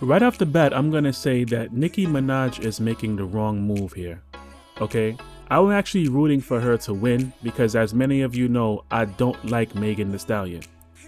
Right off the bat, I'm going to say that Nicki Minaj is making the wrong move here. Okay? I'm actually rooting for her to win because, as many of you know, I don't like Megan Thee Stallion.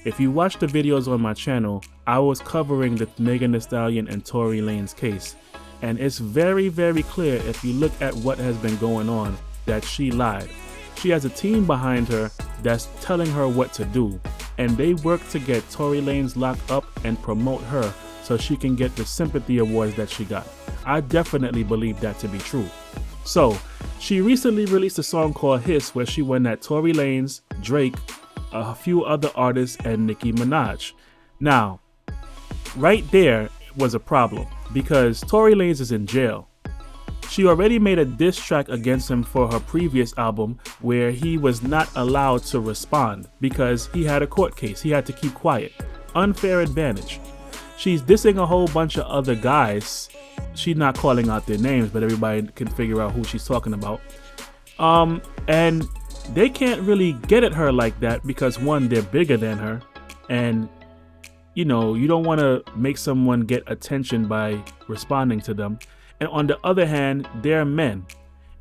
If you watch the videos on my channel, I was covering the Megan Thee Stallion and Tory Lanez case. And it's very, very clear if you look at what has been going on that she lied. She has a team behind her that's telling her what to do. And they work to get Tory Lanez locked up and promote her so she can get the sympathy awards that she got. I definitely believe that to be true. So, she recently released a song called Hiss where she won at Tory Lanez, Drake, a few other artists, and Nicki Minaj. Now, right there was a problem because Tory Lanez is in jail. She already made a diss track against him for her previous album where he was not allowed to respond because he had a court case. He had to keep quiet. Unfair advantage. She's dissing a whole bunch of other guys. She's not calling out their names, but everybody can figure out who she's talking about. And they can't really get at her like that because, one, they're bigger than her. And, you know, you don't want to make someone get attention by responding to them. And on the other hand, they're men.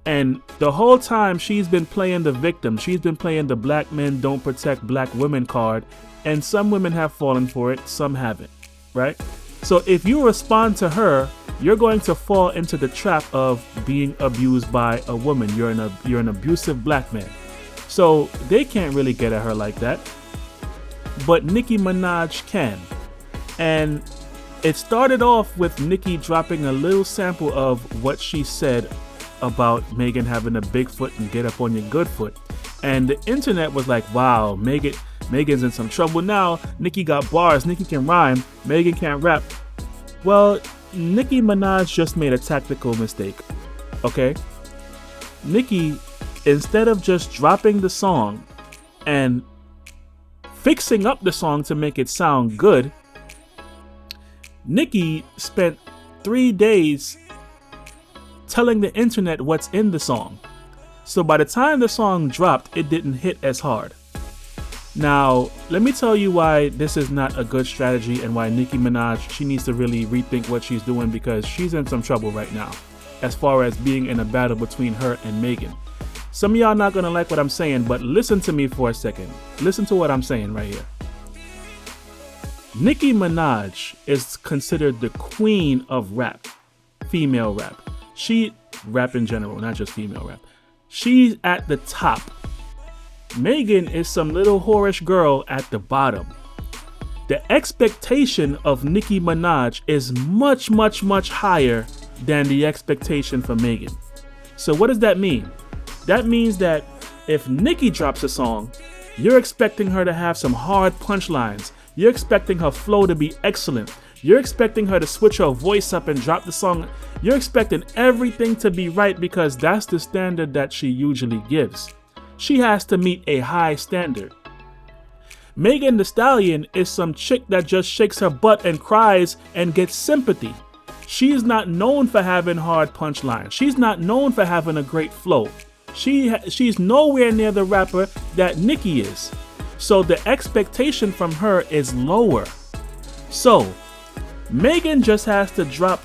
And the whole time she's been playing the victim. She's been playing the black men don't protect black women card. And some women have fallen for it, some haven't. Right? So if you respond to her, you're going to fall into the trap of being abused by a woman. You're an abusive black man. So they can't really get at her like that. But Nicki Minaj can. And it started off with Nicki dropping a little sample of what she said about Megan having a big foot and get up on your good foot. And the internet was like, wow, Megan's in some trouble now. Nicki got bars. Nicki can rhyme. Megan can't rap. Well, Nicki Minaj just made a tactical mistake. Okay? Nicki, instead of just dropping the song and fixing up the song to make it sound good, Nicki spent 3 days telling the internet what's in the song. So by the time the song dropped, it didn't hit as hard. Now, let me tell you why this is not a good strategy and why Nicki Minaj, she needs to really rethink what she's doing because she's in some trouble right now as far as being in a battle between her and Megan. Some of y'all not going to like what I'm saying, but listen to me for a second. Listen to what I'm saying right here. Nicki Minaj is considered the queen of rap, female rap. Rap in general, not just female rap. She's at the top. Megan is some little whorish girl at the bottom. The expectation of Nicki Minaj is much, much, much higher than the expectation for Megan. So what does that mean? That means that if Nicki drops a song, you're expecting her to have some hard punchlines. You're expecting her flow to be excellent. You're expecting her to switch her voice up and drop the song. You're expecting everything to be right because that's the standard that she usually gives. She has to meet a high standard. Megan Thee Stallion is some chick that just shakes her butt and cries and gets sympathy. She's not known for having hard punchlines. She's not known for having a great flow. She's nowhere near the rapper that Nicki is. So the expectation from her is lower. So Megan just has to drop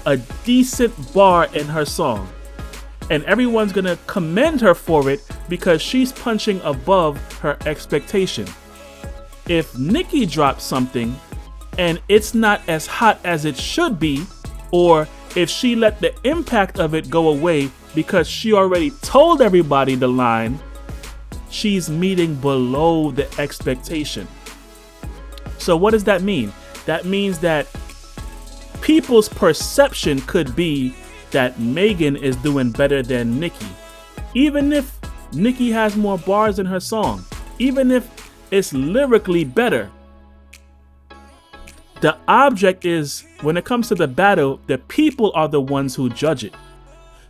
a decent bar in her song. And everyone's gonna commend her for it because she's punching above her expectation. If Nicki drops something and it's not as hot as it should be, or if she let the impact of it go away because she already told everybody the line, she's meeting below the expectation. So what does that mean? That means that people's perception could be that Megan is doing better than Nicki. Even if Nicki has more bars in her song, even if it's lyrically better. The object is, when it comes to the battle, the people are the ones who judge it.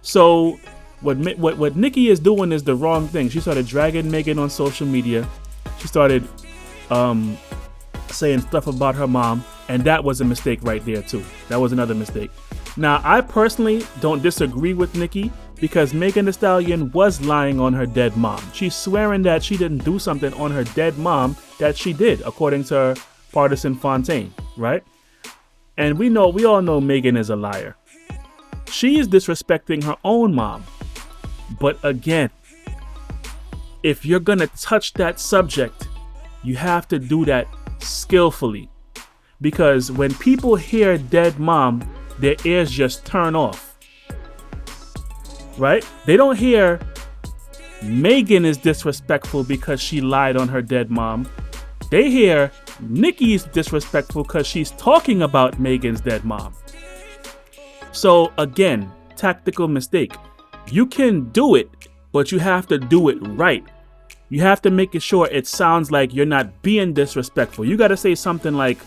So what Nicki is doing is the wrong thing. She started dragging Megan on social media. She started saying stuff about her mom, and that was a mistake right there too. That was another mistake. Now, I personally don't disagree with Nicki because Megan Thee Stallion was lying on her dead mom. She's swearing that she didn't do something on her dead mom that she did, according to Partisan Fontaine, right? And we all know Megan is a liar. She is disrespecting her own mom. But again, if you're going to touch that subject, you have to do that skillfully. Because when people hear dead mom, their ears just turn off. Right? They don't hear Megan is disrespectful because she lied on her dead mom. They hear Nicki's disrespectful because she's talking about Megan's dead mom. So again, tactical mistake. You can do it, but you have to do it right. You have to make sure it sounds like you're not being disrespectful. You got to say something like,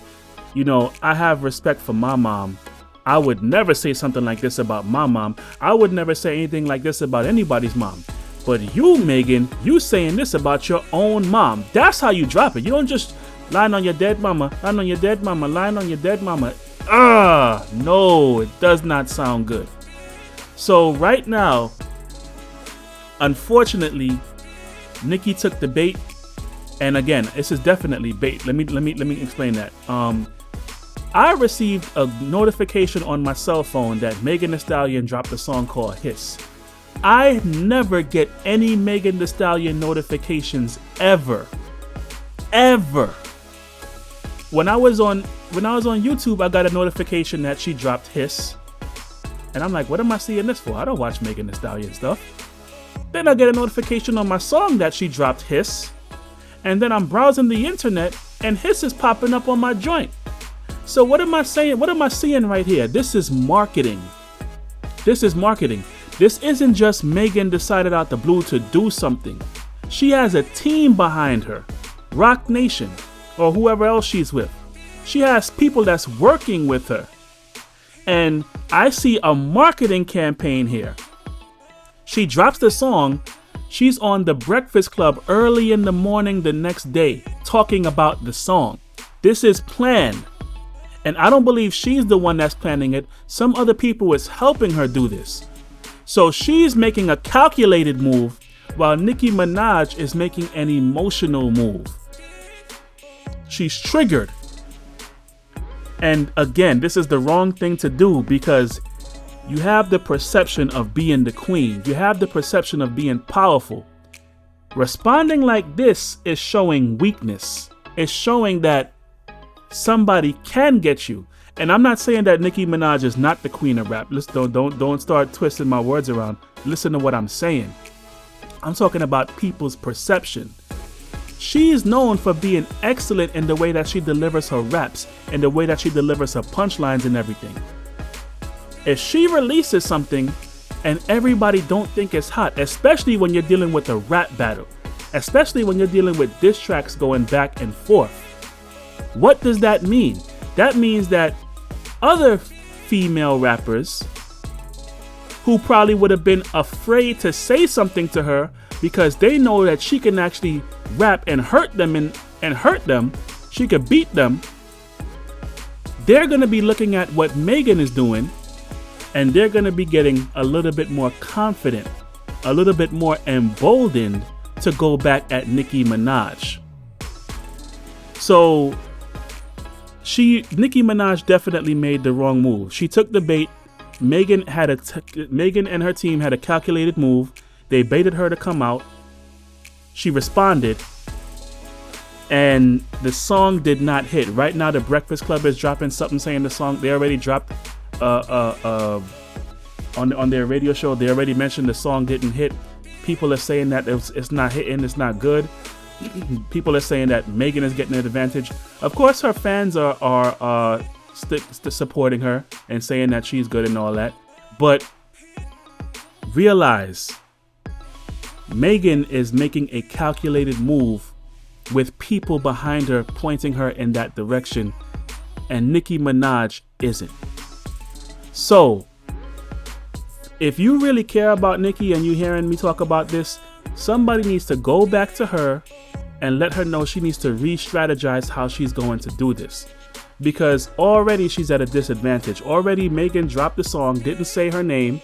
I have respect for my mom. I would never say something like this about my mom. I would never say anything like this about anybody's mom. But you, Megan, you saying this about your own mom. That's how you drop it. You don't just lying on your dead mama, lying on your dead mama, lying on your dead mama. No, it does not sound good. So right now, unfortunately, Nicki took the bait. And again, this is definitely bait. Let me explain that. I received a notification on my cell phone that Megan Thee Stallion dropped a song called Hiss. I never get any Megan Thee Stallion notifications ever. When I was on YouTube, I got a notification that she dropped Hiss. And I'm like, what am I seeing this for? I don't watch Megan Thee Stallion stuff. Then I get a notification on my song that she dropped Hiss. And then I'm browsing the internet and Hiss is popping up on my joint. So what am I saying? What am I seeing right here? This is marketing. This isn't just Megan decided out the blue to do something. She has a team behind her. Rock Nation or whoever else she's with. She has people that's working with her. And I see a marketing campaign here. She drops the song. She's on The Breakfast Club early in the morning the next day talking about the song. This is planned. And I don't believe she's the one that's planning it. Some other people is helping her do this. So she's making a calculated move while Nicki Minaj is making an emotional move. She's triggered. And again, this is the wrong thing to do because you have the perception of being the queen. You have the perception of being powerful. Responding like this is showing weakness. It's showing that somebody can get you. And I'm not saying that Nicki Minaj is not the queen of rap. Listen, don't start twisting my words around. Listen to what I'm saying. I'm talking about people's perception. She is known for being excellent in the way that she delivers her raps and the way that she delivers her punchlines and everything. If she releases something and everybody don't think it's hot, especially when you're dealing with a rap battle, especially when you're dealing with diss tracks going back and forth, what does that mean? That means that other female rappers who probably would have been afraid to say something to her because they know that she can actually rap and hurt them she could beat them. They're going to be looking at what Megan is doing and they're going to be getting a little bit more confident, a little bit more emboldened to go back at Nicki Minaj. So Nicki Minaj definitely made the wrong move. She took the bait. Megan and her team had a calculated move. They baited her to come out. She responded. And the song did not hit. Right now, The Breakfast Club is dropping something saying the song. They already dropped on their radio show. They already mentioned the song didn't hit. People are saying that it's not hitting. It's not good. People are saying that Megan is getting an advantage. Of course, her fans are supporting her and saying that she's good and all that. But realize Megan is making a calculated move with people behind her pointing her in that direction, and Nicki Minaj isn't. So if you really care about Nicki and you hearing me talk about this, somebody needs to go back to her and let her know she needs to re-strategize how she's going to do this. Because already she's at a disadvantage. Already Megan dropped the song, didn't say her name,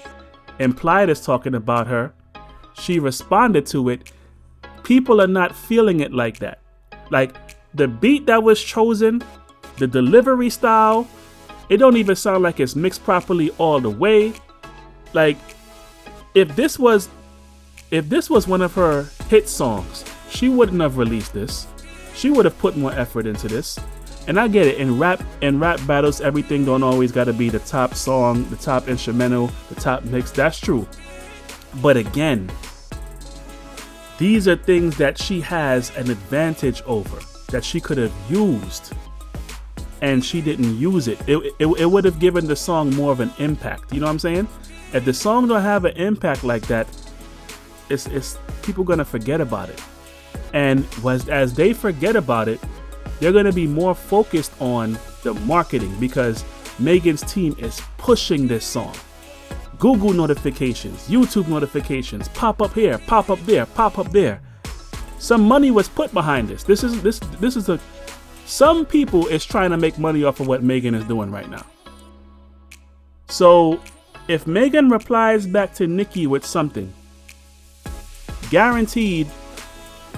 implied as talking about her. She responded to it. People are not feeling it like that. Like the beat that was chosen, the delivery style, It don't even sound like it's mixed properly all the way. Like, if this was one of her hit songs, she wouldn't have released this. She would have put more effort into this. And I get it, in rap battles, everything don't always gotta be the top song, the top instrumental, the top mix. That's true. But again, these are things that she has an advantage over, that she could have used, and she didn't use it. It would have given the song more of an impact. You know what I'm saying? If the song don't have an impact like that, it's people gonna forget about it. And as they forget about it, they're going to be more focused on the marketing, because Megan's team is pushing this song. Google notifications, YouTube notifications, pop up here, pop up there, pop up there. Some money was put behind this. This is some people is trying to make money off of what Megan is doing right now. So if Megan replies back to Nicki with something, guaranteed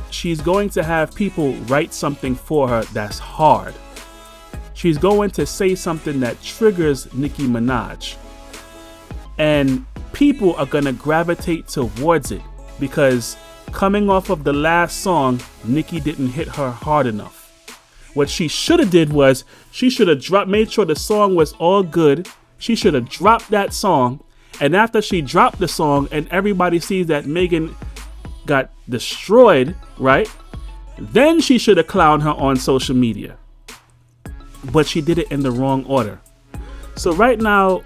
she's going to have people write something for her that's hard. She's going to say something that triggers Nicki Minaj. And people are going to gravitate towards it, because coming off of the last song, Nicki didn't hit her hard enough. What she should have did was, she should have made sure the song was all good. She should have dropped that song. And after she dropped the song and everybody sees that Megan got destroyed, right? Then she should have clowned her on social media. But she did it in the wrong order. So right now,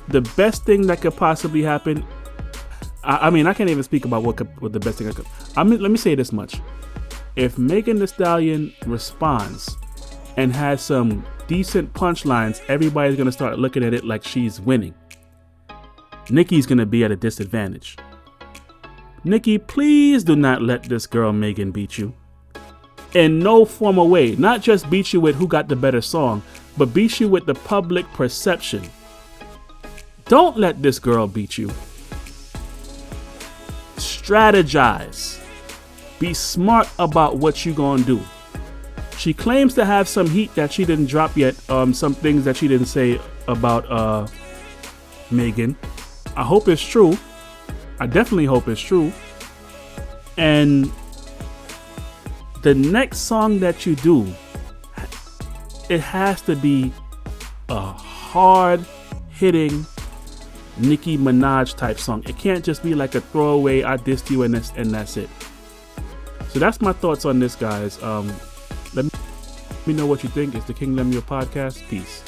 the best thing that could possibly happen, I mean, I can't even speak about what the best thing could. Let me say this much. If Megan Thee Stallion responds and has some decent punchlines, everybody's going to start looking at it like she's winning. Nicki's going to be at a disadvantage. Nicki, please do not let this girl Megan beat you. In no formal way. Not just beat you with who got the better song, but beat you with the public perception. Don't let this girl beat you. Strategize. Be smart about what you gonna do. She claims to have some heat that she didn't drop yet. Some things that she didn't say about Megan. I hope it's true. I definitely hope it's true. And the next song that you do, it has to be a hard-hitting Nicki Minaj type song. It can't just be like a throwaway, I dissed you and that's it. So that's my thoughts on this, guys. Let me know what you think. It's the King Lemuel Podcast. Peace.